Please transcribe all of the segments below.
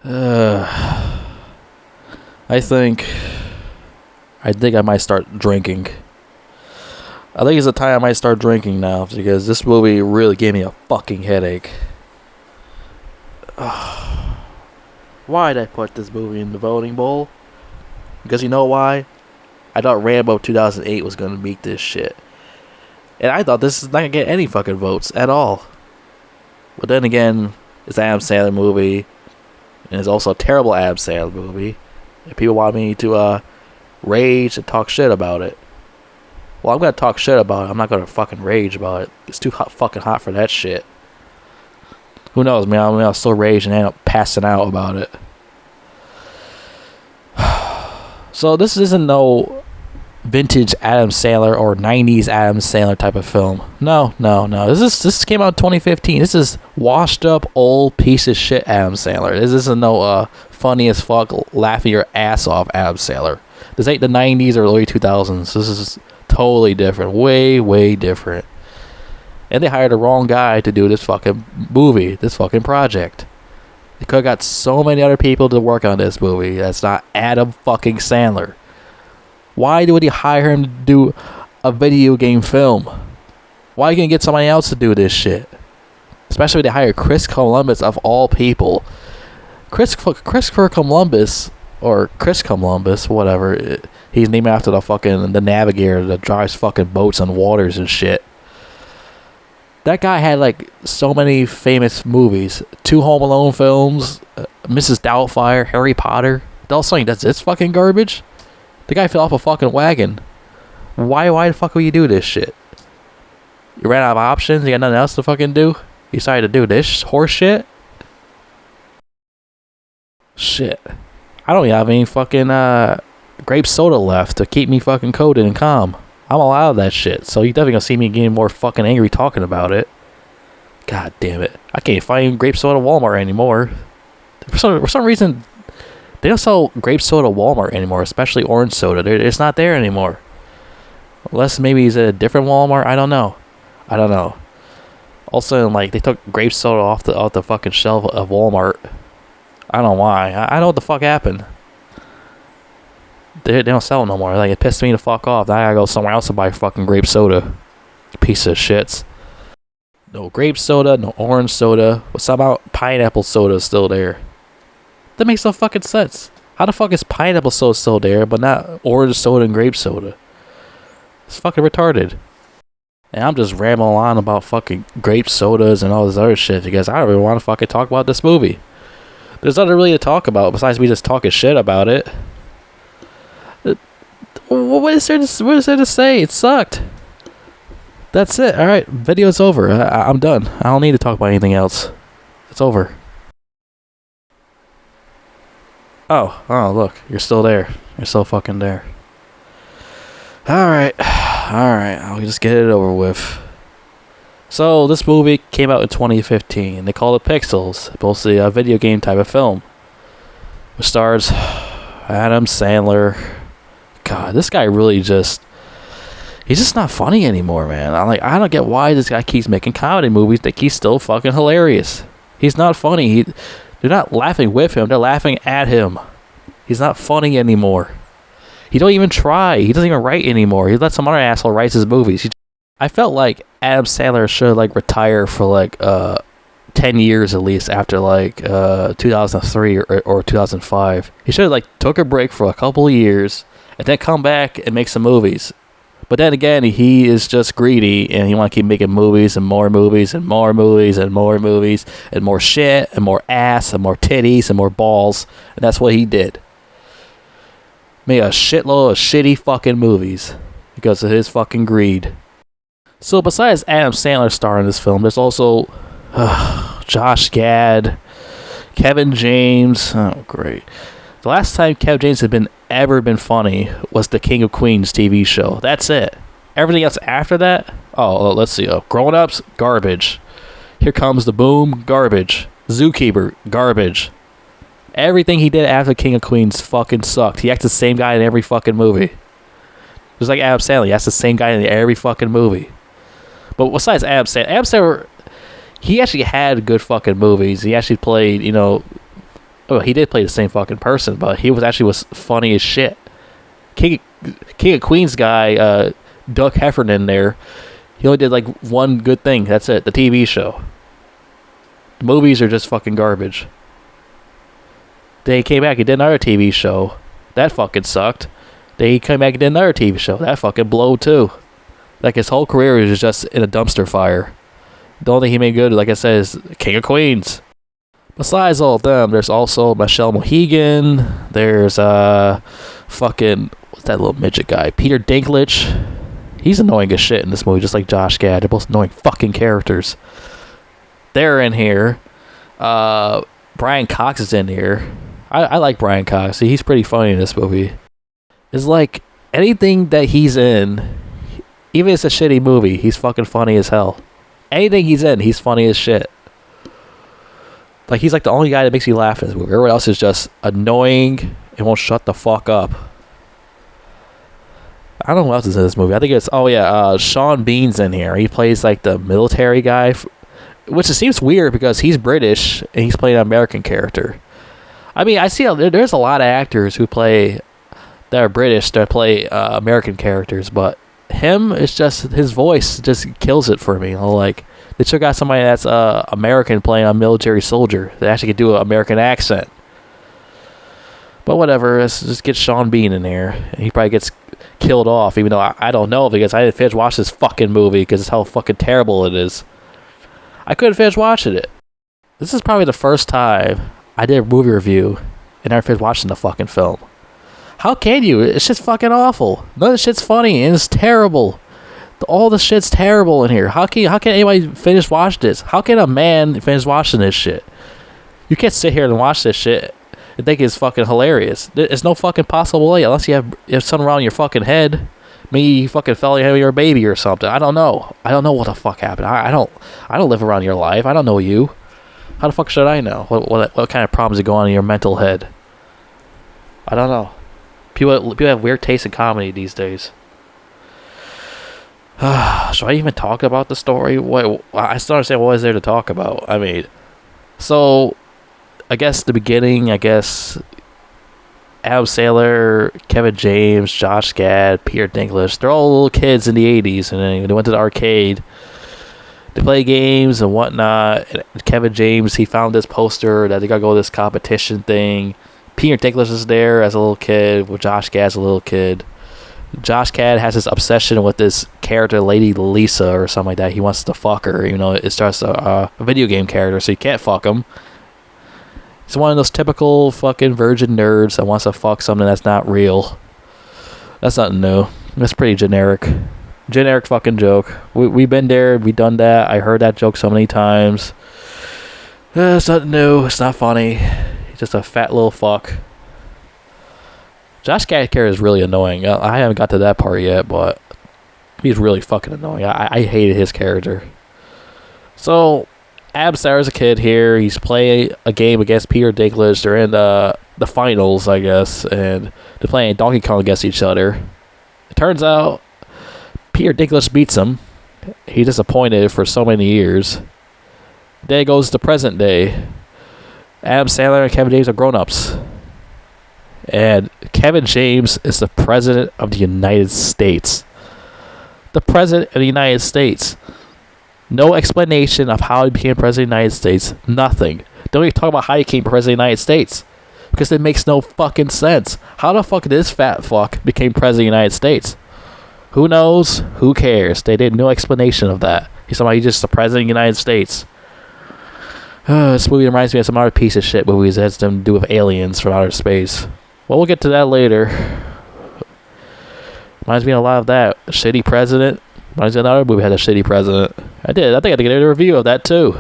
I think I might start drinking. I think it's the time I might start drinking now because this movie really gave me a fucking headache. Why did I put this movie in the voting bowl? Because you know why? I thought Rambo 2008 was gonna beat this shit. And I thought this is not gonna get any fucking votes at all. But then again, it's an Adam Sandler movie. And it's also a terrible Adam Sandler movie. And people want me to rage and talk shit about it. Well, I'm gonna talk shit about it. I'm not gonna fucking rage about it. It's too fucking hot for that shit. Who knows, man? I'll still rage and end up passing out about it. So this isn't no vintage Adam Sandler or 90s Adam Sandler type of film. No. This came out in 2015. This is washed up old piece of shit Adam Sandler. This isn't no funny as fuck laughing your ass off Adam Sandler. This ain't the 90s or early 2000s. This is totally different. Way different. And they hired the wrong guy to do this fucking movie, this fucking project. They could have got so many other people to work on this movie. That's not Adam fucking Sandler. Why would he hire him to do a video game film? Why are you gonna get somebody else to do this shit? Especially when they hire Chris Columbus of all people. Christopher Columbus, or Chris Columbus, whatever. He's named after the navigator that drives fucking boats on waters and shit. That guy had like so many famous movies. 2 Home Alone films, Mrs. Doubtfire, Harry Potter. All of a sudden, that's this fucking garbage? The guy fell off a fucking wagon. Why the fuck would you do this shit? You ran out of options? You got nothing else to fucking do? You decided to do this horse shit? Shit. I don't even have any fucking grape soda left to keep me fucking coated and calm. I'm all out of that shit, so you definitely gonna see me getting more fucking angry talking about it. God damn it. I can't find grape soda at Walmart anymore. For some reason, they don't sell grape soda at Walmart anymore, especially orange soda. It's not there anymore. Unless maybe it's at a different Walmart. I don't know. Also, like, they took grape soda off the fucking shelf of Walmart. I don't know why. I don't know what the fuck happened. They don't sell it no more. Like, it pissed me the fuck off. Now I gotta go somewhere else to buy fucking grape soda. Piece of shits. No grape soda, no orange soda. But somehow pineapple soda is still there. That makes no fucking sense. How the fuck is pineapple soda still there, but not orange soda and grape soda? It's fucking retarded. And I'm just rambling on about fucking grape sodas and all this other shit because I don't really want to fucking talk about this movie. There's nothing really to talk about besides me just talking shit about it. What is there to say? It sucked. That's it. Alright, video's over. I'm done. I don't need to talk about anything else. It's over. Oh, look. You're still there. You're still fucking there. Alright. I'll just get it over with. So, this movie came out in 2015. They call it Pixels. Mostly a video game type of film. It stars Adam Sandler. God, this guy really he's just not funny anymore, man. I don't get why this guy keeps making comedy movies that he's still fucking hilarious. He's not funny. They're not laughing with him, they're laughing at him. He's not funny anymore. He don't even try. He doesn't even write anymore. He lets some other asshole write his movies. I felt like Adam Sandler should like retire for like 10 years at least after like 2003 or 2005. He should have like took a break for a couple of years and then come back and make some movies. But then again, he is just greedy and he want to keep making movies and more movies and more movies and more movies and more shit and more ass and more titties and more balls. And that's what he did. Made a shitload of shitty fucking movies because of his fucking greed. So besides Adam Sandler starring in this film, there's also Josh Gad, Kevin James. Oh, great. The last time Kevin James had ever been funny was the King of Queens TV show. That's it. Everything else after that, let's see. Grown Ups, garbage. Here Comes the Boom, garbage. Zookeeper, garbage. Everything he did after King of Queens fucking sucked. He acts the same guy in every fucking movie. Just like Adam Sandler, he acts the same guy in every fucking movie. But besides Adam Sandler, he actually had good fucking movies. He actually played, Well, he did play the same fucking person, but he was funny as shit. King of Queens guy, Doug Heffernan there, he only did like one good thing. That's it. The TV show. The movies are just fucking garbage. Then he came back. He did another TV show. That fucking sucked. Then he came back and did another TV show. That fucking blew too. Like his whole career was just in a dumpster fire. The only thing he made good, like I said, is King of Queens. Besides all of them, there's also Michelle Mohegan. There's fucking, what's that little midget guy? Peter Dinklage. He's annoying as shit in this movie, just like Josh Gad. They're both annoying fucking characters. They're in here. Brian Cox is in here. I like Brian Cox. He's pretty funny in this movie. It's like anything that he's in, even if it's a shitty movie, he's fucking funny as hell. Anything he's in, he's funny as shit. Like, he's like the only guy that makes me laugh in this movie. Everyone else is just annoying and won't shut the fuck up. I don't know what else is in this movie. I think it's, Sean Bean's in here. He plays like the military guy, which it seems weird because he's British and he's playing an American character. I mean, I see there's a lot of actors that are British that play American characters, but him, it's just his voice just kills it for me. Like, they should got somebody that's American playing a military soldier that actually could do an American accent. But whatever, let's just get Sean Bean in there. And he probably gets killed off, even though I don't know, because I didn't finish watching this fucking movie because it's how fucking terrible it is. I couldn't finish watching it. This is probably the first time I did a movie review and I finished watching the fucking film. How can you? It's just fucking awful. None of the shit's funny and it's terrible. All the shit's terrible in here. How can anybody finish watching this? How can a man finish watching this shit? You can't sit here and watch this shit and think it's fucking hilarious. There's no fucking possible way unless you have something around your fucking head. Maybe you fucking fell in your baby or something. I don't know. I don't know what the fuck happened. I don't live around your life. I don't know you. How the fuck should I know? What kind of problems are going on in your mental head? I don't know. People have weird taste in comedy these days. Should I even talk about the story? I still don't understand what is there to talk about. I mean, so I guess the beginning, Adam Sandler, Kevin James, Josh Gad, Peter Dinklage, they're all little kids in the 80s, and then they went to the arcade to play games and whatnot. And Kevin James, he found this poster that they gotta go to this competition thing. Peter Dinklage is there as a little kid with Josh Gad as a little kid. Josh Gad has this obsession with this character, Lady Lisa or something like that. He wants to fuck her, it starts a video game character, so you can't fuck him. He's one of those typical fucking virgin nerds that wants to fuck something that's not real. That's nothing new. That's pretty generic. Generic fucking joke. We've been there, we've done that. I heard that joke so many times. It's nothing new. It's not funny. He's just a fat little fuck. Josh Gad character is really annoying. I haven't got to that part yet, but he's really fucking annoying. I hated his character. So, Adam Sandler's a kid here. He's playing a game against Peter Dinklage. They're in the finals, I guess, and they're playing Donkey Kong against each other. It turns out Peter Dinklage beats him. He's disappointed for so many years. Then it goes to present day. Adam Sandler and Kevin James are grown-ups. And Kevin James is the President of the United States. The President of the United States. No explanation of how he became President of the United States. Nothing. Don't even talk about how he became President of the United States. Because it makes no fucking sense. How the fuck this fat fuck became President of the United States? Who knows? Who cares? They did no explanation of that. He's just the President of the United States. This movie reminds me of some other piece of shit movies that has to do with aliens from outer space. Well, we'll get to that later. Reminds me a lot of that. A shitty president. Reminds me of another movie that had a shitty president. I think I did a review of that too.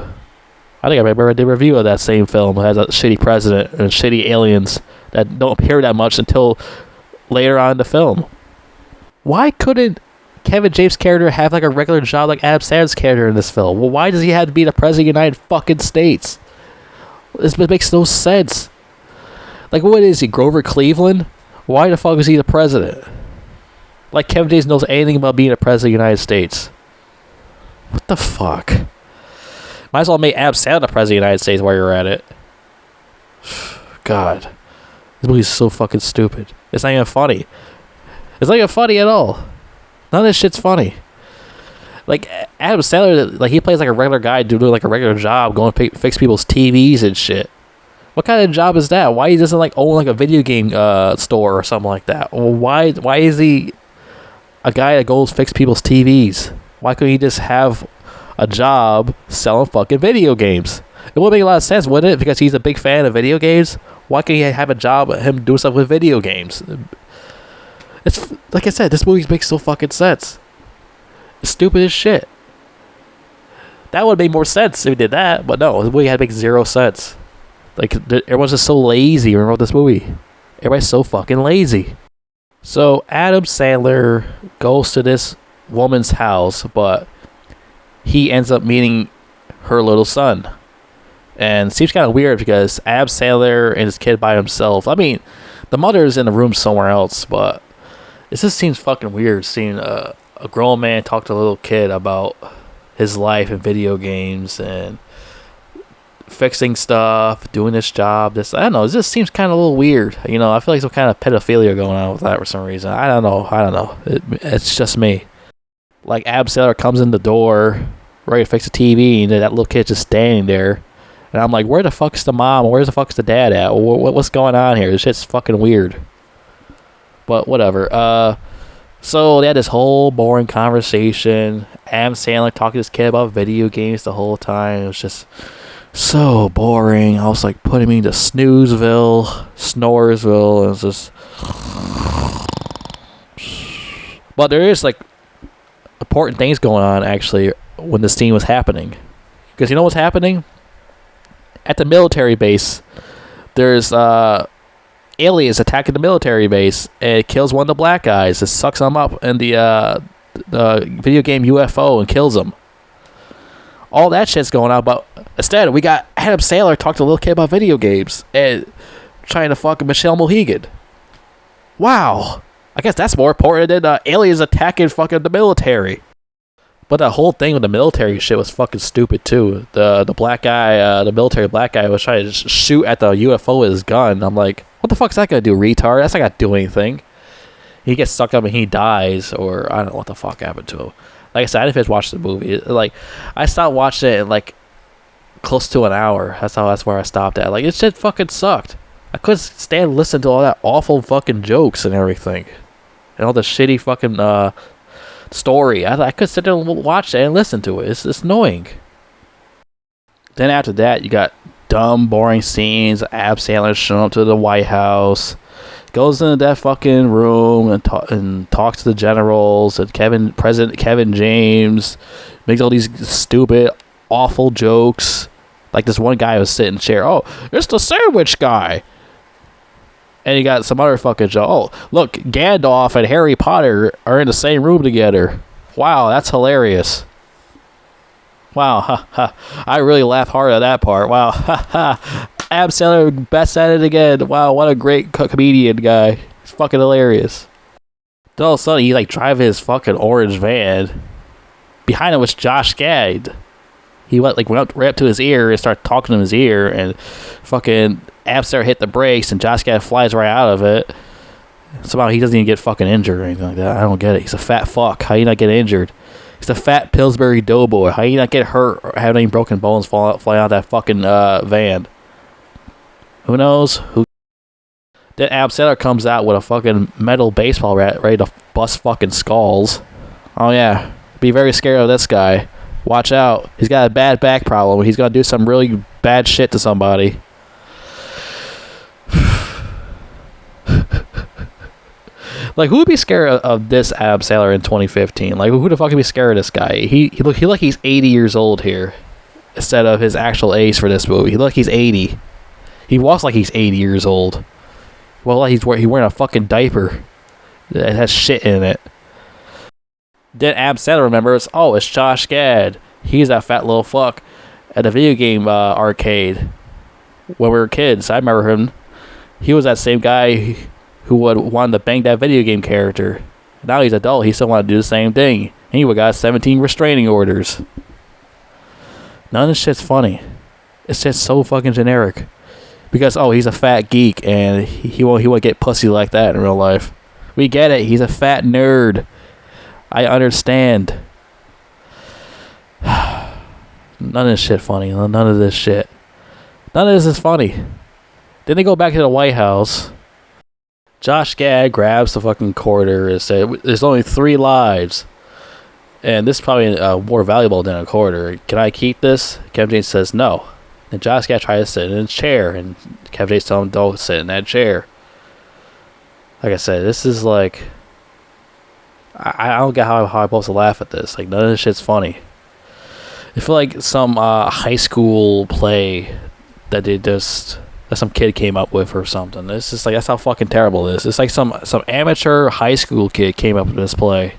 I think I remember I did a review of that same film. It has a shitty president and shitty aliens that don't appear that much until later on in the film. Why couldn't Kevin James' character have like a regular job like Adam Sandler's character in this film? Well, why does he have to be the President of the United fucking States? This makes no sense. Like, what is he, Grover Cleveland? Why the fuck is he the president? Like, Kevin James knows anything about being the president of the United States. What the fuck? Might as well make Adam Sandler the president of the United States while you're at it. God. This movie's so fucking stupid. It's not even funny. It's not even funny at all. None of this shit's funny. Like, Adam Sandler, like, he plays like a regular guy doing like a regular job, going to fix people's TVs and shit. What kind of job is that? Why he doesn't like own like a video game store or something like that? Well, why is he a guy that goes fix people's TVs? Why couldn't he just have a job selling fucking video games? It would make a lot of sense, wouldn't it? Because he's a big fan of video games. Why can't he have a job him doing stuff with video games? It's like I said, this movie makes so fucking sense. It's stupid as shit. That would make more sense if he did that, but no, the movie had to make zero sense. Like, everyone's just so lazy when they wrote this movie. Everybody's so fucking lazy. So, Adam Sandler goes to this woman's house, but he ends up meeting her little son. And it seems kind of weird because Adam Sandler and his kid by himself. I mean, the mother's in the room somewhere else, but it just seems fucking weird seeing a grown man talk to a little kid about his life and video games and fixing stuff, doing this job. I don't know. It just seems kind of a little weird. You know, I feel like some kind of pedophilia going on with that for some reason. I don't know. It's just me. Like, Adam Sandler comes in the door, ready to fix the TV, and that little kid's just standing there. And I'm like, where the fuck's the mom? Where the fuck's the dad at? What's going on here? This shit's fucking weird. But whatever. So they had this whole boring conversation. Adam Sandler talking to this kid about video games the whole time. It was just so boring. I was like putting me into Snoresville. It was just. But there is like important things going on actually when this scene was happening. Because you know what's happening? At the military base, there's aliens attacking the military base, and it kills one of the black guys. It sucks him up in the video game UFO and kills him. All that shit's going on, but instead we got Adam Sandler talk to a little kid about video games and trying to fuck Michelle Mohegan. Wow, I guess that's more important than aliens attacking fucking the military. But that whole thing with the military shit was fucking stupid too. The black guy, the military black guy, was trying to shoot at the UFO with his gun. I'm like, what the fuck's that gonna do, retard? That's not gonna do anything. He gets sucked up and he dies, or I don't know what the fuck happened to him. Like I said, I didn't finish watching the movie. Like, I stopped watching it in like close to an hour. That's where I stopped at. Like, it shit fucking sucked. I couldn't stand listening to all that awful fucking jokes and everything, and all the shitty fucking story. I could sit there and watch it and listen to it. It's annoying. Then after that, you got dumb, boring scenes. Adam Sandler showing up to the White House, goes into that fucking room and talks to the generals and President Kevin James, makes all these stupid, awful jokes. Like this one guy was sitting in a chair. Oh, it's the sandwich guy. And you got some other fucking joke. Oh, look, Gandalf and Harry Potter are in the same room together. Wow, that's hilarious. Wow, ha ha. I really laughed hard at that part. Wow, ha ha. Adam Sandler best at it again. Wow, what a great comedian guy. It's fucking hilarious. Then all of a sudden, he like driving his fucking orange van. Behind him was Josh Gad. He went up right up to his ear and started talking to his ear, and fucking Adam Sandler hit the brakes, and Josh Gad flies right out of it. Somehow he doesn't even get fucking injured or anything like that. I don't get it. He's a fat fuck. How you not get injured? He's a fat Pillsbury Doughboy. How you not get hurt or have any broken bones fly out of that fucking van? Who knows? Then Adam Sandler comes out with a fucking metal baseball bat ready to bust fucking skulls. Oh yeah, be very scared of this guy. Watch out. He's got a bad back problem. He's gonna do some really bad shit to somebody. Like, who would be scared of this Adam Sandler in 2015? Like, who the fuck would be scared of this guy? He look like he's 80 years old here, instead of his actual age for this movie. He look like he's 80. He walks like he's 80 years old. Well, like he's wearing a fucking diaper that has shit in it. Then Adam Sandler remembers, oh, it's Josh Gad. He's that fat little fuck at the video game arcade when we were kids. I remember him. He was that same guy who would want to bang that video game character. Now he's adult. He still want to do the same thing. And he would got 17 restraining orders. None of this shit's funny. It's just so fucking generic. because he's a fat geek and he won't get pussy like that in real life. We get it. He's a fat nerd. I understand. None of this shit funny. None of this shit. None of this is funny. Then they go back to the White House. Josh Gad grabs the fucking quarter and says, "There's only 3 lives, and this is probably more valuable than a quarter. Can I keep this?" Kevin James says no. And Josh Gad tries to sit in his chair, and Kevin James tells him, "Don't sit in that chair." Like I said, this is like, I don't get how I'm supposed to laugh at this. Like, none of this shit's funny. I feel like some high school play that some kid came up with or something. It's just like, that's how fucking terrible it is. It's like some amateur high school kid came up with this play,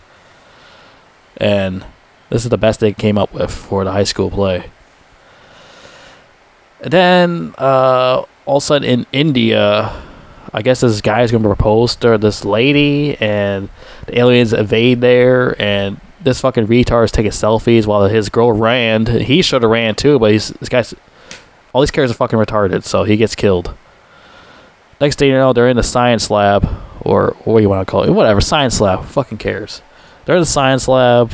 and this is the best they came up with for the high school play. And then all of a sudden in India, I guess this guy is going to propose to this lady, and the aliens invade there, and this fucking retard is taking selfies while his girl ran. He should have ran too, but this guy's, all these characters are fucking retarded, so he gets killed. Next thing you know, they're in the science lab, or what do you want to call it? Whatever, science lab. Who fucking cares? They're in the science lab.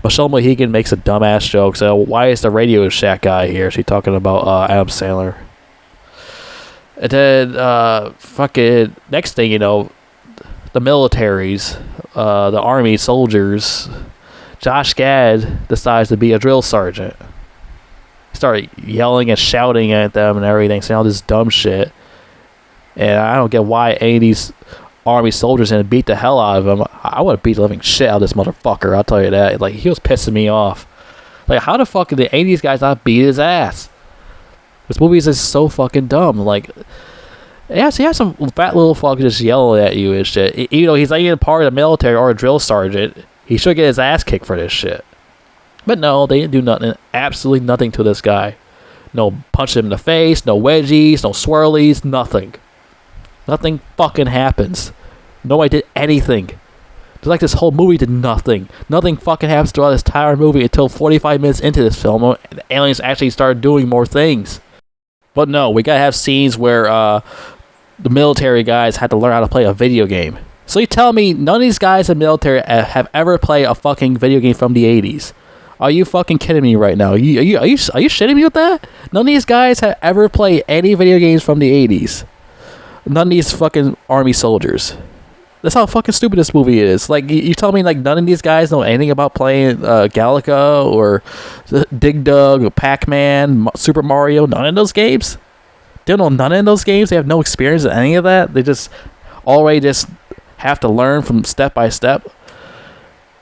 Michelle Mohegan makes a dumbass joke. So, why is the Radio Shack guy here? She's talking about Adam Sandler. And then, fucking, next thing you know, the militaries, the army soldiers, Josh Gad decides to be a drill sergeant. Start yelling and shouting at them and everything, saying all this dumb shit. And I don't get why any of these army soldiers didn't beat the hell out of him. I would have beat the living shit out of this motherfucker, I'll tell you that. Like, he was pissing me off. Like, how the fuck did any of these guys not beat his ass? This movie is just so fucking dumb. Like, he has some fat little fucker just yelling at you and shit. You know, he's not even part of the military or a drill sergeant. He should get his ass kicked for this shit. But no, they didn't do nothing. Absolutely nothing to this guy. No punch him in the face, no wedgies, no swirlies, nothing. Nothing fucking happens. Nobody did anything. It's like this whole movie did nothing. Nothing fucking happens throughout this entire movie until 45 minutes into this film. And the aliens actually started doing more things. But no, we gotta have scenes where the military guys had to learn how to play a video game. So you tell me none of these guys in the military have ever played a fucking video game from the 80s? Are you fucking kidding me right now? Are you shitting me with that? None of these guys have ever played any video games from the 80s. None of these fucking army soldiers. That's how fucking stupid this movie is. Like, you tell me, like, none of these guys know anything about playing Galaga or Dig Dug or Pac-Man, Super Mario, none of those games? They don't know none of those games? They have no experience in any of that? They just already just have to learn from step by step?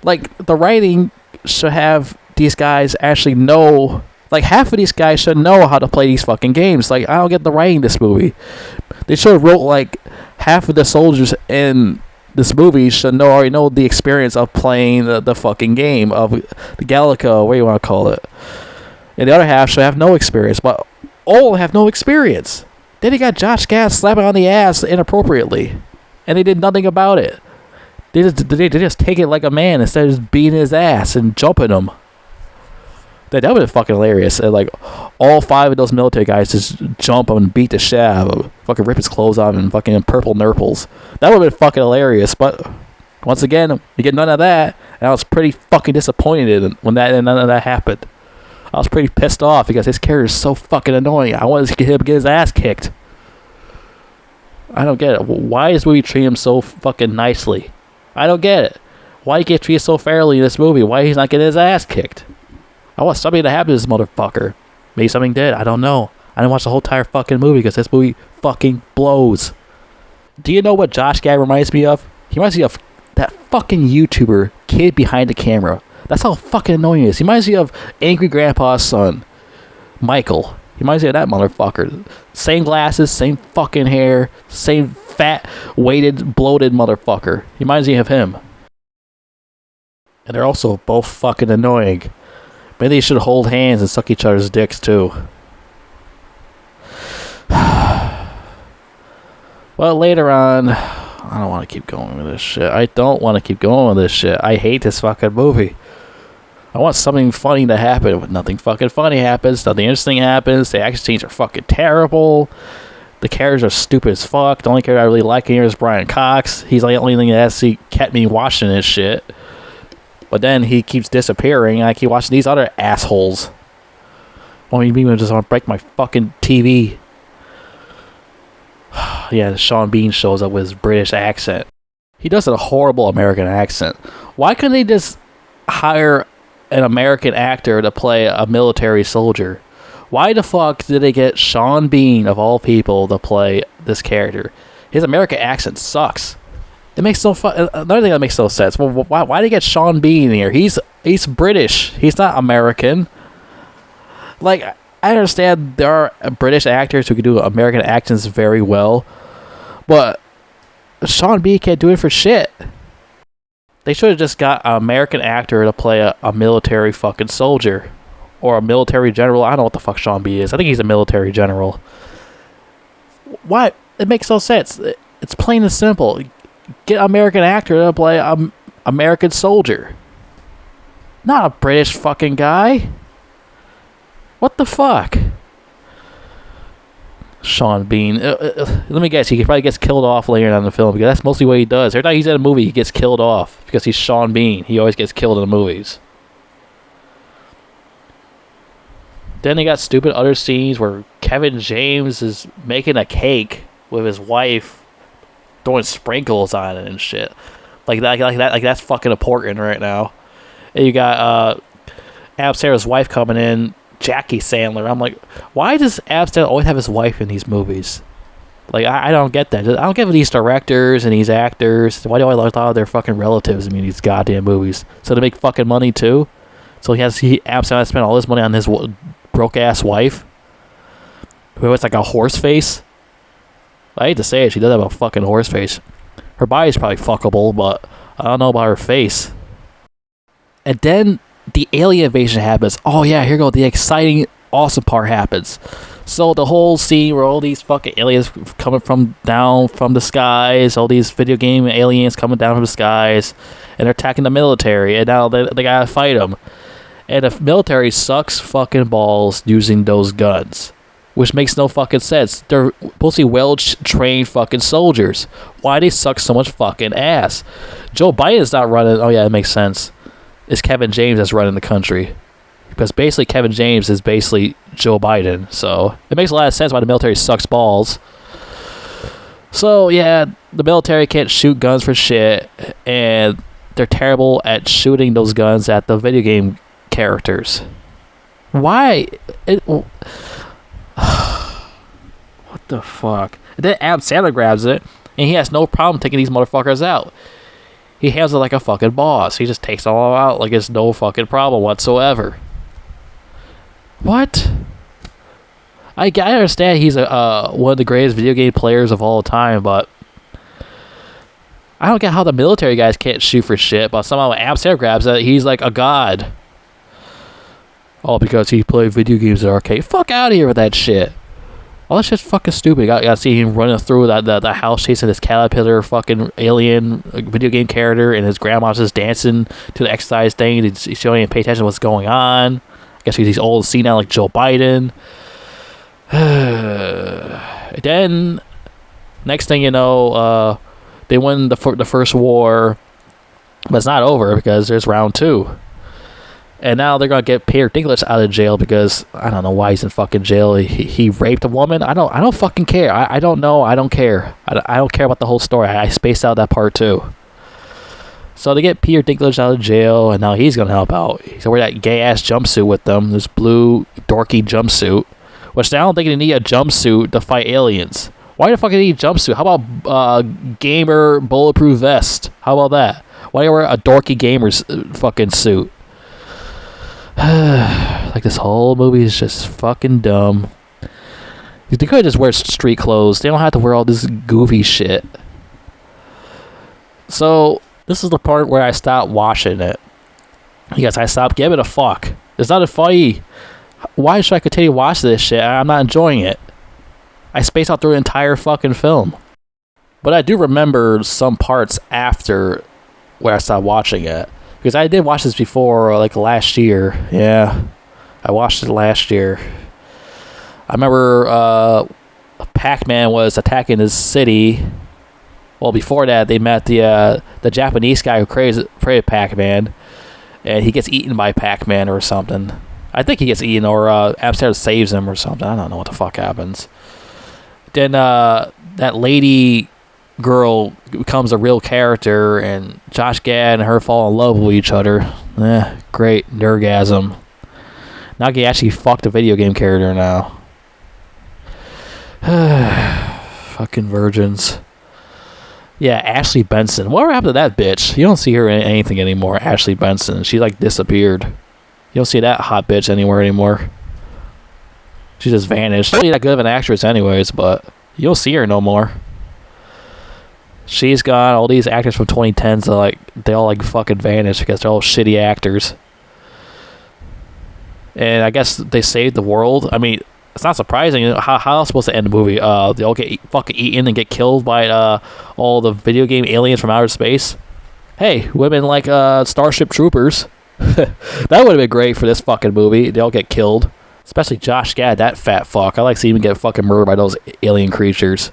Like, the writing should have these guys actually know, like, half of these guys should know how to play these fucking games. Like, I don't get the writing in this movie. They should have wrote, like, half of the soldiers in this movie should already know the experience of playing the fucking game of the Galaga, what do you want to call it. And the other half should have no experience, but all have no experience. Then they got Josh Gad slapping on the ass inappropriately, and they did nothing about it. They just take it like a man instead of just beating his ass and jumping him. That would have been fucking hilarious. And, like, all 5 of those military guys just jump him and beat the shit out of him. Fucking rip his clothes off and fucking purple nurples. That would have been fucking hilarious. But once again, you get none of that. And I was pretty fucking disappointed when none of that happened. I was pretty pissed off because his character is so fucking annoying. I wanted to get him to get his ass kicked. I don't get it. Why does movie treat him so fucking nicely? I don't get it. Why he get treated so fairly in this movie? Why he's not getting his ass kicked? I want something to happen to this motherfucker. Maybe something did. I don't know. I didn't watch the whole entire fucking movie because this movie fucking blows. Do you know what Josh Gad reminds me of? He reminds me of that fucking YouTuber kid behind the camera. That's how fucking annoying he is. He reminds me of Angry Grandpa's son, Michael. He reminds me of that motherfucker. Same glasses, same fucking hair, same fat, weighted, bloated motherfucker. He reminds me of him. And they're also both fucking annoying. Maybe they should hold hands and suck each other's dicks too. Well, later on, I don't want to keep going with this shit. I don't want to keep going with this shit. I hate this fucking movie. I want something funny to happen, but nothing fucking funny happens. Nothing interesting happens. The action scenes are fucking terrible. The characters are stupid as fuck. The only character I really like here is Brian Cox. He's like the only thing that actually kept me watching this shit. But then he keeps disappearing, and I keep watching these other assholes. I mean, people just want to break my fucking TV. Yeah, Sean Bean shows up with his British accent. He does a horrible American accent. Why couldn't they just hire an American actor to play a military soldier? Why the fuck did they get Sean Bean, of all people, to play this character? His American accent sucks. It makes no another thing that makes no sense. Well, why did they get Sean Bean here? He's British. He's not American. Like, I understand there are British actors who can do American accents very well, but Sean Bean can't do it for shit. They should have just got an American actor to play a military fucking soldier. Or a military general. I don't know what the fuck Sean Bean is. I think he's a military general. Why? It makes no sense. It's plain and simple. Get an American actor to play an American soldier. Not a British fucking guy. What the fuck? Sean Bean. Let me guess. He probably gets killed off later on in the film, because that's mostly what he does. Every time he's in a movie, he gets killed off. Because he's Sean Bean. He always gets killed in the movies. Then they got stupid other scenes where Kevin James is making a cake with his wife, throwing sprinkles on it and shit. Like that's fucking important right now. And you got Adam Sandler's wife coming in, Jackie Sandler. I'm like, why does Adam Sandler always have his wife in these movies? Like, I don't get that. I don't get these directors and these actors. Why do I like all their fucking relatives in these goddamn movies? So they make fucking money too? So Adam Sandler spent all this money on his broke ass wife, who has like a horse face. I hate to say it, she does have a fucking horse face. Her body's probably fuckable, but I don't know about her face. And then the alien invasion happens. Oh yeah, here go the exciting, awesome part happens. So the whole scene where all these fucking aliens coming from down from the skies, all these video game aliens coming down from the skies, and they're attacking the military, and now they gotta fight them. And the military sucks fucking balls using those guns, which makes no fucking sense. They're supposed to be well-trained fucking soldiers. Why they suck so much fucking ass? Joe Biden's not running. Oh yeah, it makes sense. It's Kevin James that's running the country, because basically Kevin James is basically Joe Biden. So it makes a lot of sense why the military sucks balls. So yeah, the military can't shoot guns for shit, and they're terrible at shooting those guns at the video game characters. Why? What the fuck? And then Adam Sandler grabs it, and he has no problem taking these motherfuckers out. He handles it like a fucking boss. He just takes them all out like it's no fucking problem whatsoever. What? I understand he's one of the greatest video game players of all time, but I don't get how the military guys can't shoot for shit, but somehow when Adam Sandler grabs it, he's like a god. All because he played video games at arcade. Fuck out of here with that shit. All that shit's fucking stupid. You got to see him running through the house chasing this caterpillar fucking alien video game character, and his grandma's just dancing to the exercise thing. He's showing him pay attention to what's going on. I guess he's old and senile like Joe Biden. Then, next thing you know, they win the first war, but it's not over because there's round 2. And now they're gonna get Peter Dinklage out of jail because I don't know why he's in fucking jail. He raped a woman. I don't fucking care. I don't know. I don't care. I don't care about the whole story. I spaced out that part too. So they get Peter Dinklage out of jail, and now he's gonna help out. He's gonna wear that gay ass jumpsuit with them. This blue dorky jumpsuit, which I don't think they need a jumpsuit to fight aliens. Why the fuck do they need a jumpsuit? How about gamer bulletproof vest? How about that? Why do you wear a dorky gamer's fucking suit? Like, this whole movie is just fucking dumb. They could just wear street clothes. They don't have to wear all this goofy shit. So this is the part where I stopped watching it. Yes, I stopped giving a fuck. It's not funny. Why should I continue watching this shit? I'm not enjoying it. I spaced out through the entire fucking film. But I do remember some parts after where I stopped watching it. Because I did watch this before, like last year. Yeah, I watched it last year. I remember Pac-Man was attacking his city. Well, before that, they met the Japanese guy who created Pac-Man, and he gets eaten by Pac-Man or something. I think he gets eaten, or Amsterdam saves him or something. I don't know what the fuck happens. Then that lady girl becomes a real character, and Josh Gad and her fall in love with each other. Great nerdgasm. Now he actually fucked a video game character now. Fucking virgins. Yeah, Ashley Benson. Whatever happened to that bitch? You don't see her in anything anymore. Ashley Benson. She like disappeared. You don't see that hot bitch anywhere anymore. She just vanished. She's not really that good of an actress anyways, but you don't see her no more. She's gone. All these actors from 2010s, they all fucking vanished because they're all shitty actors. And I guess they saved the world. I mean, it's not surprising. How else supposed to end the movie? They all get fucking eaten and get killed by all the video game aliens from outer space. Hey, women like Starship Troopers. That would have been great for this fucking movie. They all get killed. Especially Josh Gad, that fat fuck. I like seeing him get fucking murdered by those alien creatures.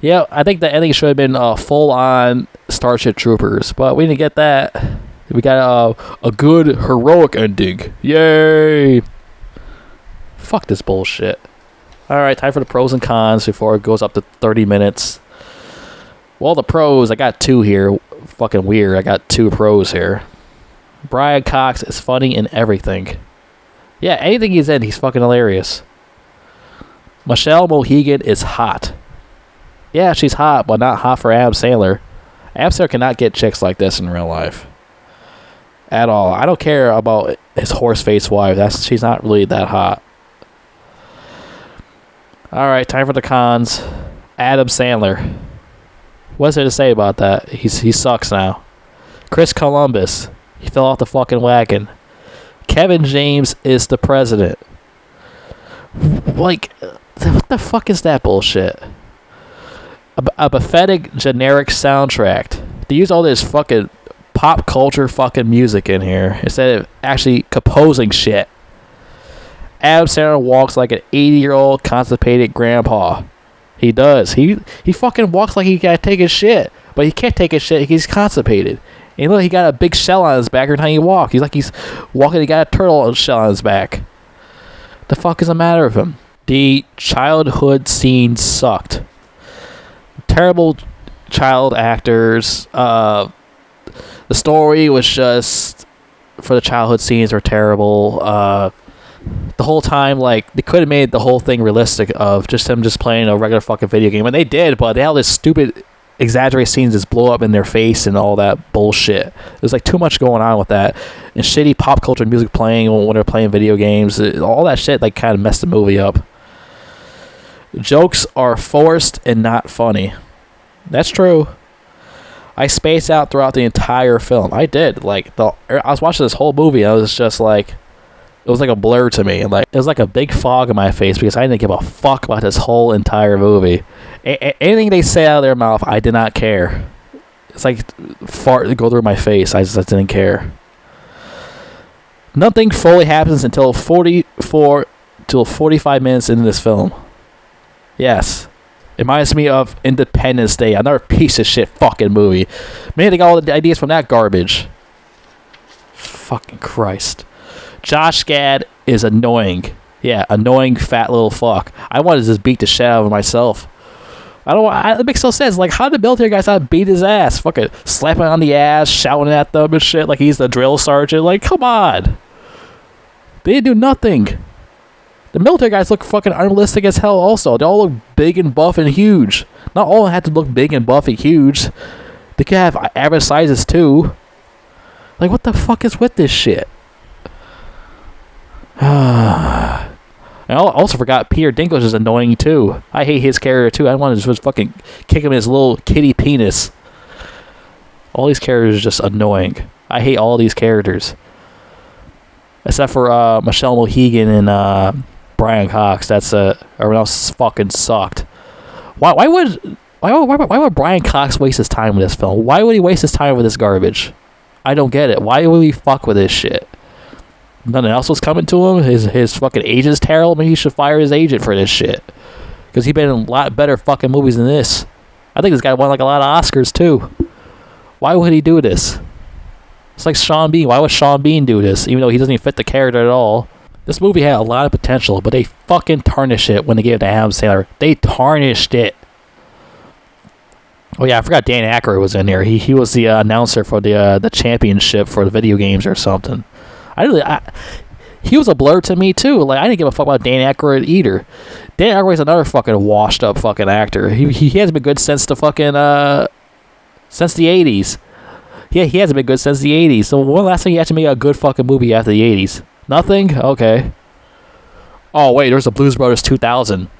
Yeah, I think the ending should have been full-on Starship Troopers, but we didn't get that. We got a good, heroic ending. Yay! Fuck this bullshit. Alright, time for the pros and cons before it goes up to 30 minutes. Well, the pros, I got two here. Fucking weird, I got two pros here. Brian Cox is funny in everything. Yeah, anything he's in, he's fucking hilarious. Michelle Mohegan is hot. Yeah, she's hot, but not hot for Adam Sandler. Adam Sandler cannot get chicks like this in real life. At all. I don't care about his horse-faced wife. She's not really that hot. Alright, time for the cons. Adam Sandler. What's there to say about that? He sucks now. Chris Columbus. He fell off the fucking wagon. Kevin James is the president. What the fuck is that bullshit? A pathetic, generic soundtrack. They use all this fucking pop culture fucking music in here instead of actually composing shit. Adam Sandler walks like an 80-year-old constipated grandpa. He does. He fucking walks like he gotta take his shit, but he can't take his shit. He's constipated. And look, he got a big shell on his back every time he walks. He's walking. He got a turtle shell on his back. The fuck is the matter with him? The childhood scenes sucked. Terrible child actors. The story was just, for the childhood scenes, were terrible. The whole time, they could have made the whole thing realistic of just him just playing a regular fucking video game. And they did, but they had this stupid, exaggerated scenes just blow up in their face and all that bullshit. There's too much going on with that. And shitty pop culture music playing when they're playing video games. All that shit, kind of messed the movie up. Jokes are forced and not funny. That's true. I spaced out throughout the entire film. I did. I was watching this whole movie, and I was just it was like a blur to me. It was like a big fog in my face because I didn't give a fuck about this whole entire movie. Anything they say out of their mouth, I did not care. It's like fart to go through my face. I just didn't care. Nothing fully happens until 45 minutes into this film. Yes. It reminds me of Independence Day, another piece of shit fucking movie. Maybe they got all the ideas from that garbage. Fucking Christ. Josh Gad is annoying. Yeah, annoying fat little fuck. I wanted to just beat the shit out of myself. It makes no sense. How did the military guys not beat his ass? Fucking slapping on the ass, shouting at them and shit like he's the drill sergeant. Come on. They didn't do nothing. The military guys look fucking unrealistic as hell also. They all look big and buff and huge. Not all have to look big and buff and huge. They could have average sizes too. What the fuck is with this shit? I also forgot Peter Dinklage is annoying too. I hate his character too. I want to just fucking kick him in his little kitty penis. All these characters are just annoying. I hate all these characters. Except for Michelle Mohegan and Brian Cox. Everyone else fucking sucked. Why would Brian Cox waste his time with this film? Why would he waste his time with this garbage? I don't get it. Why would we fuck with this shit? Nothing else was coming to him. His fucking agent's terrible. Maybe he should fire his agent for this shit. Because he's been in a lot better fucking movies than this. I think this guy won like a lot of Oscars too. Why would he do this? It's like Sean Bean. Why would Sean Bean do this? Even though he doesn't even fit the character at all. This movie had a lot of potential, but they fucking tarnished it when they gave it to Adam Sandler. They tarnished it. Oh yeah, I forgot Dan Aykroyd was in there. He was the announcer for the championship for the video games or something. He was a blur to me too. Like, I didn't give a fuck about Dan Aykroyd either. Dan Aykroyd's another fucking washed up fucking actor. He hasn't been good since the fucking since the 80s. Yeah, he hasn't been good since the 80s. So when last time he actually made a good fucking movie after the 80s? Nothing? Okay. Oh wait, there's a Blues Brothers 2000.